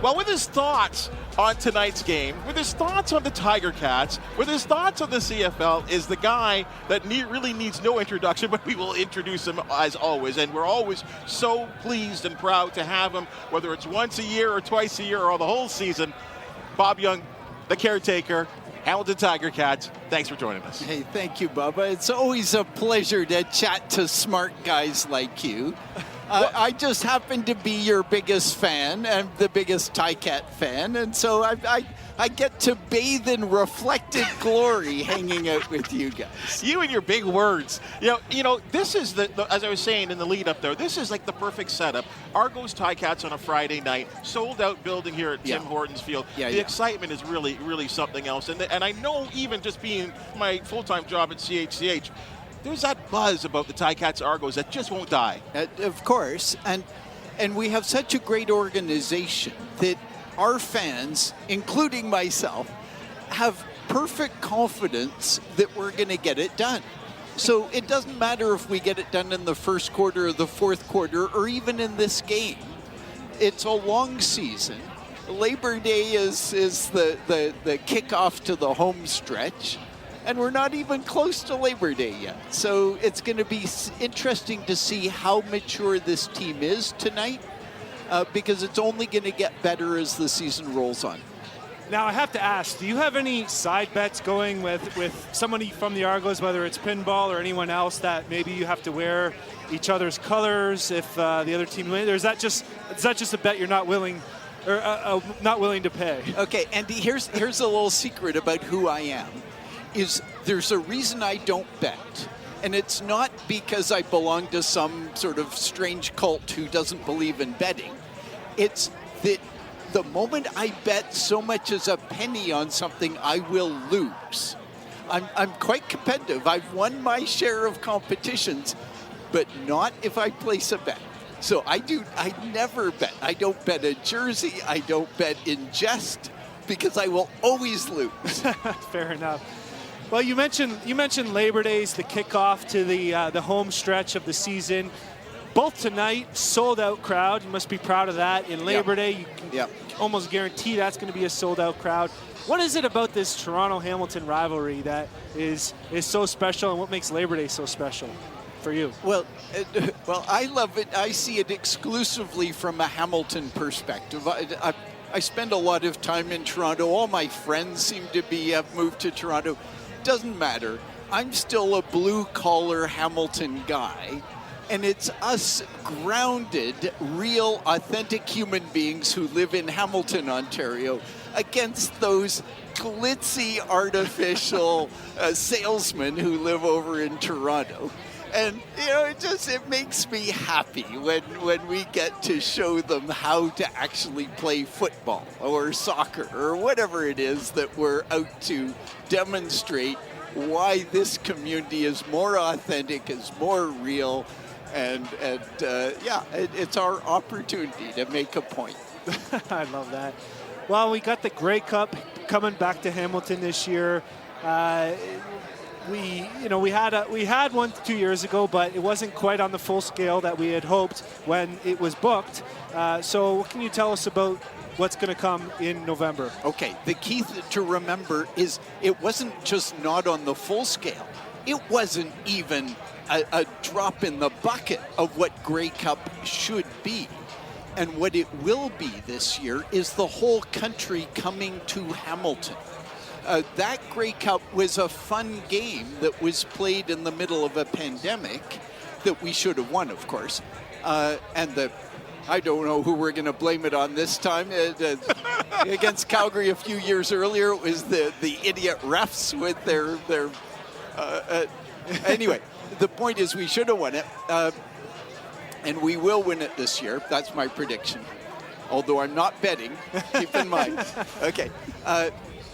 Well, with his thoughts on tonight's game, with his thoughts on the Tiger-Cats, with his thoughts on the CFL, is the guy that really needs no introduction, but we will introduce him as always. And we're always so pleased and proud to have him, whether it's once a year or twice a year or the whole season. Bob Young, the caretaker, Hamilton Tiger-Cats, thanks for joining us. Hey, thank you, Bubba. It's always a pleasure to chat to smart guys like you. I just happen to be your biggest fan and the biggest Ticat fan, and so I get to bathe in reflected glory hanging out with you guys. You and your big words. You know, this is as I was saying in the lead up there, this is like the perfect setup. Argos Ticats on a Friday night, sold out building here at Tim Hortons Field. The excitement is really, really something else. And I know, even just being my full-time job at CHCH, there's that buzz about the Ticats Argos that just won't die. Of course, and we have such a great organization that our fans, including myself, have perfect confidence that we're going to get it done. So it doesn't matter if we get it done in the first quarter or the fourth quarter or even in this game. It's a long season. Labor Day is the kickoff to the home stretch. And we're not even close to Labor Day yet. So it's going to be interesting to see how mature this team is tonight, because it's only going to get better as the season rolls on. Now, I have to ask, do you have any side bets going with somebody from the Argos, whether it's pinball or anyone else, that maybe you have to wear each other's colors if the other team wins? Or is that just a bet you're not willing to pay? Okay, Andy, here's a little secret about who I am. There's a reason I don't bet. And it's not because I belong to some sort of strange cult who doesn't believe in betting. It's that the moment I bet so much as a penny on something, I will lose. I'm quite competitive. I've won my share of competitions, but not if I place a bet. So I never bet. I don't bet a jersey. I don't bet in jest, because I will always lose. Fair enough. Well, you mentioned Labor Day's the kickoff to the home stretch of the season. Both tonight, sold-out crowd. You must be proud of that. In Labor Day, you can almost guarantee that's going to be a sold-out crowd. What is it about this Toronto-Hamilton rivalry that is so special, and what makes Labor Day so special for you? Well, I love it. I see it exclusively from a Hamilton perspective. I spend a lot of time in Toronto. All my friends seem to have moved to Toronto. Doesn't matter. I'm still a blue-collar Hamilton guy, and it's us grounded, real, authentic human beings who live in Hamilton, Ontario, against those glitzy, artificial salesmen who live over in Toronto. And, you know, it makes me happy when we get to show them how to actually play football or soccer or whatever it is that we're out to demonstrate why this community is more authentic, is more real, and it's our opportunity to make a point. I love that. Well, we got the Grey Cup coming back to Hamilton this year. We had one 2 years ago, but it wasn't quite on the full scale that we had hoped when it was booked. So what can you tell us about what's going to come in November? Okay, the key to remember is it wasn't just not on the full scale. It wasn't even a drop in the bucket of what Grey Cup should be. And what it will be this year is the whole country coming to Hamilton. That Grey Cup was a fun game that was played in the middle of a pandemic that we should have won, of course. I don't know who we're going to blame it on this time. Against Calgary a few years earlier, it was the idiot refs with their anyway, the point is we should have won it. And we will win it this year. That's my prediction. Although I'm not betting, keep in mind. Okay.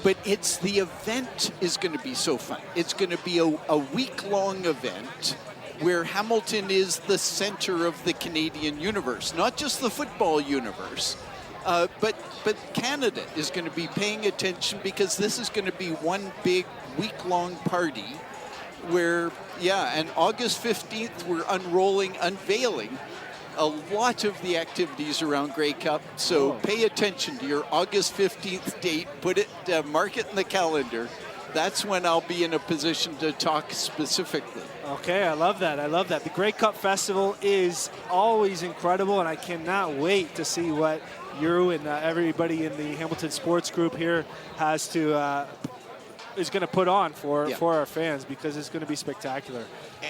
But the event is going to be so fun. It's going to be a week-long event where Hamilton is the center of the Canadian universe, not just the football universe, but Canada is going to be paying attention, because this is going to be one big week-long party where, and August 15th, we're unveiling a lot of the activities around Grey Cup. So pay attention to your August 15th date. Put it, mark it in the calendar. That's when I'll be in a position to talk specifically. Okay, I love that. I love that. The Grey Cup Festival is always incredible, and I cannot wait to see what you and everybody in the Hamilton Sports Group here has to is going to put on for our fans, because it's going to be spectacular.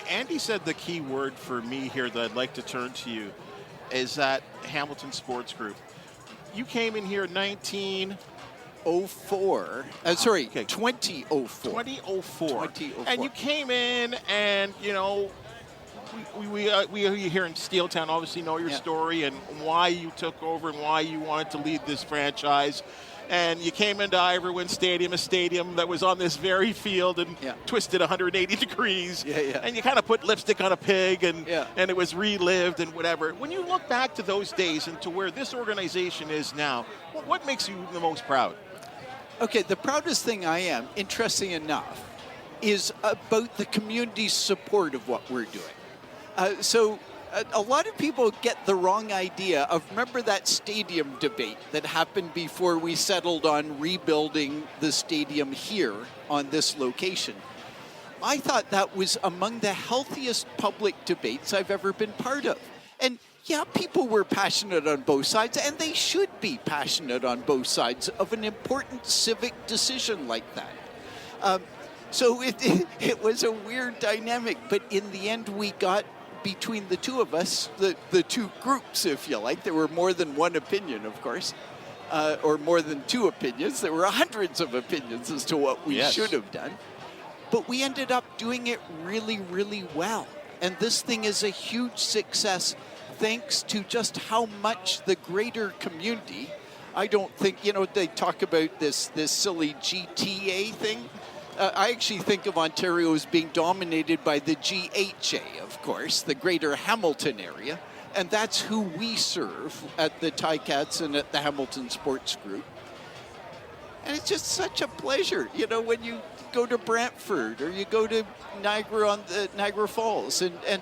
Andy said the key word for me here that I'd like to turn to you is that Hamilton Sports Group. You came in here in 2004. 2004. 2004. And you came in, and you know, we here in Steeltown obviously know your story and why you took over and why you wanted to lead this franchise. And you came into Iverwin Stadium, a stadium that was on this very field and twisted 180 degrees. And you kind of put lipstick on a pig, and it was relived and whatever. When you look back to those days and to where this organization is now, what makes you the most proud? Okay, the proudest thing I am, interesting enough, is about the community's support of what we're doing. A lot of people get the wrong idea of, remember that stadium debate that happened before we settled on rebuilding the stadium here on this location. I thought that was among the healthiest public debates I've ever been part of. And yeah, people were passionate on both sides, and they should be passionate on both sides of an important civic decision like that. So it was a weird dynamic, but in the end we got, between the two of us, the two groups, if you like. There were more than one opinion, of course, or more than two opinions. There were hundreds of opinions as to what we should have done. But we ended up doing it really, really well. And this thing is a huge success thanks to just how much the greater community, I don't think, you know, they talk about this silly GTA thing. I actually think of Ontario as being dominated by the GHA, of course, the Greater Hamilton area, and that's who we serve at the Ticats and at the Hamilton Sports Group. And it's just such a pleasure, you know, when you go to Brantford or you go to Niagara Falls, and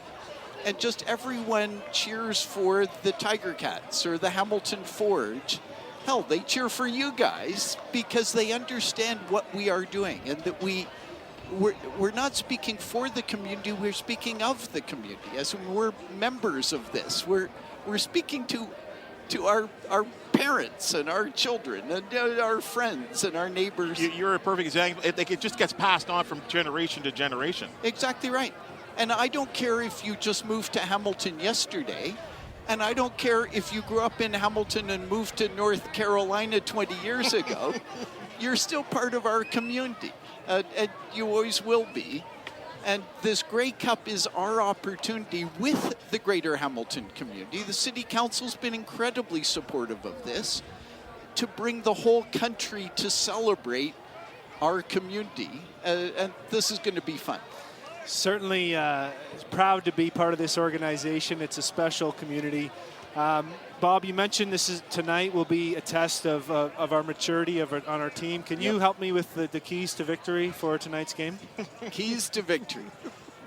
just everyone cheers for the Tiger-Cats or the Hamilton Forge. Hell, they cheer for you guys because they understand what we are doing, and that we're not speaking for the community, we're speaking of the community. As we're members of this, we're speaking to our parents and our children and our friends and our neighbors. You're a perfect example. It just gets passed on from generation to generation. Exactly right. And I don't care if you just moved to Hamilton yesterday. And I don't care if you grew up in Hamilton and moved to North Carolina 20 years ago. You're still part of our community, and you always will be. And this Grey Cup is our opportunity with the Greater Hamilton community. The City Council's been incredibly supportive of this, to bring the whole country to celebrate our community. And this is going to be fun. Certainly proud to be part of this organization. It's a special community. Bob, you mentioned tonight will be a test of our maturity on our team. Can you help me with the keys to victory for tonight's game? Keys to victory.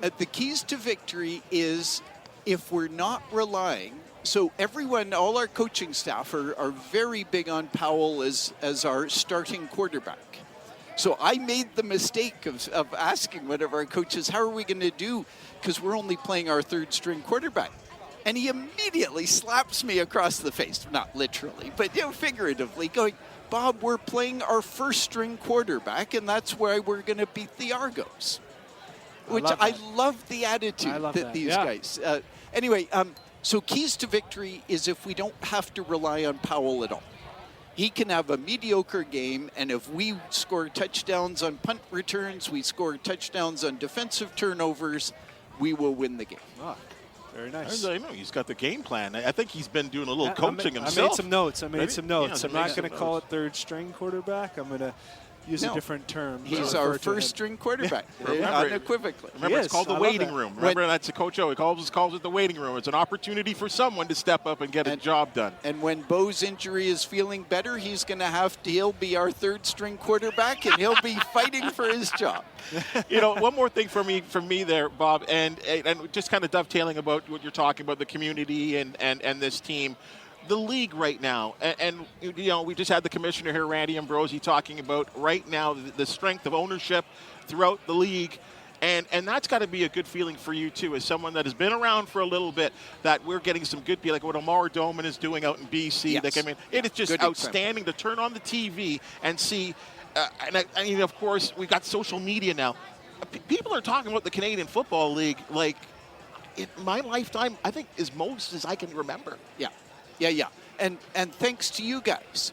The keys to victory is if we're not relying. So everyone, all our coaching staff are very big on Powell as our starting quarterback. So I made the mistake of asking one of our coaches, how are we going to do? Because we're only playing our third string quarterback. And he immediately slaps me across the face, not literally, but figuratively, going, Bob, we're playing our first string quarterback, and that's why we're going to beat the Argos. Which I love the attitude that these guys. Anyway, so keys to victory is if we don't have to rely on Powell at all. He can have a mediocre game, and if we score touchdowns on punt returns, we score touchdowns on defensive turnovers, we will win the game. Oh, very nice. I know he's got the game plan. I think he's been doing a little coaching himself. I made some notes. I'm not going to call it third string quarterback. I'm going to use a different term. He's our first-string quarterback, unequivocally. Remember, it's called the waiting room. Remember, that's Coach O. He calls it the waiting room. It's an opportunity for someone to step up and get a job done. And when Bo's injury is feeling better, he'll be our third-string quarterback, and he'll be fighting for his job. One more thing from me there, Bob, and just kind of dovetailing about what you're talking about, the community and this team. The league right now, and we just had the commissioner here, Randy Ambrosi, talking about right now the strength of ownership throughout the league, and that's got to be a good feeling for you too, as someone that has been around for a little bit. That we're getting some good, like what Omar Doman is doing out in BC. Yes. It is just outstanding to turn on the TV and see. And of course, we've got social media now. People are talking about the Canadian Football League like in my lifetime. I think as most as I can remember. Yeah. And thanks to you guys,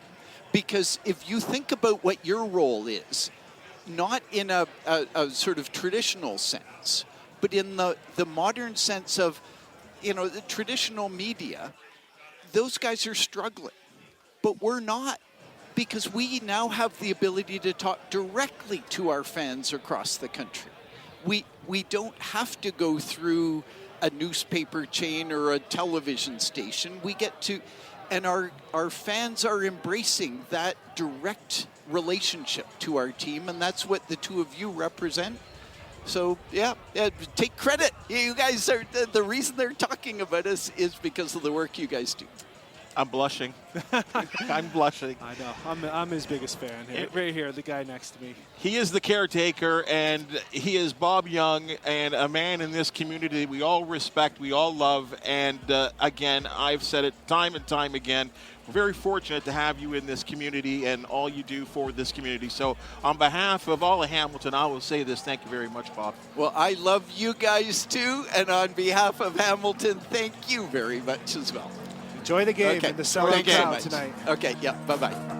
because if you think about what your role is, not in a sort of traditional sense, but in the modern sense of, the traditional media, those guys are struggling. But we're not, because we now have the ability to talk directly to our fans across the country. We don't have to go through a newspaper chain or a television station. We get to, and our fans are embracing that direct relationship to our team, and that's what the two of you represent. So, take credit. You guys are, the reason they're talking about us is because of the work you guys do. I'm blushing. I'm blushing. I know. I'm his biggest fan. Right here, the guy next to me. He is the caretaker, and he is Bob Young, and a man in this community we all respect, we all love. And again, I've said it time and time again, we're very fortunate to have you in this community and all you do for this community. So on behalf of all of Hamilton, I will say this. Thank you very much, Bob. Well, I love you guys too, and on behalf of Hamilton, thank you very much as well. Enjoy the game and the sellout crowd tonight. Okay, bye-bye.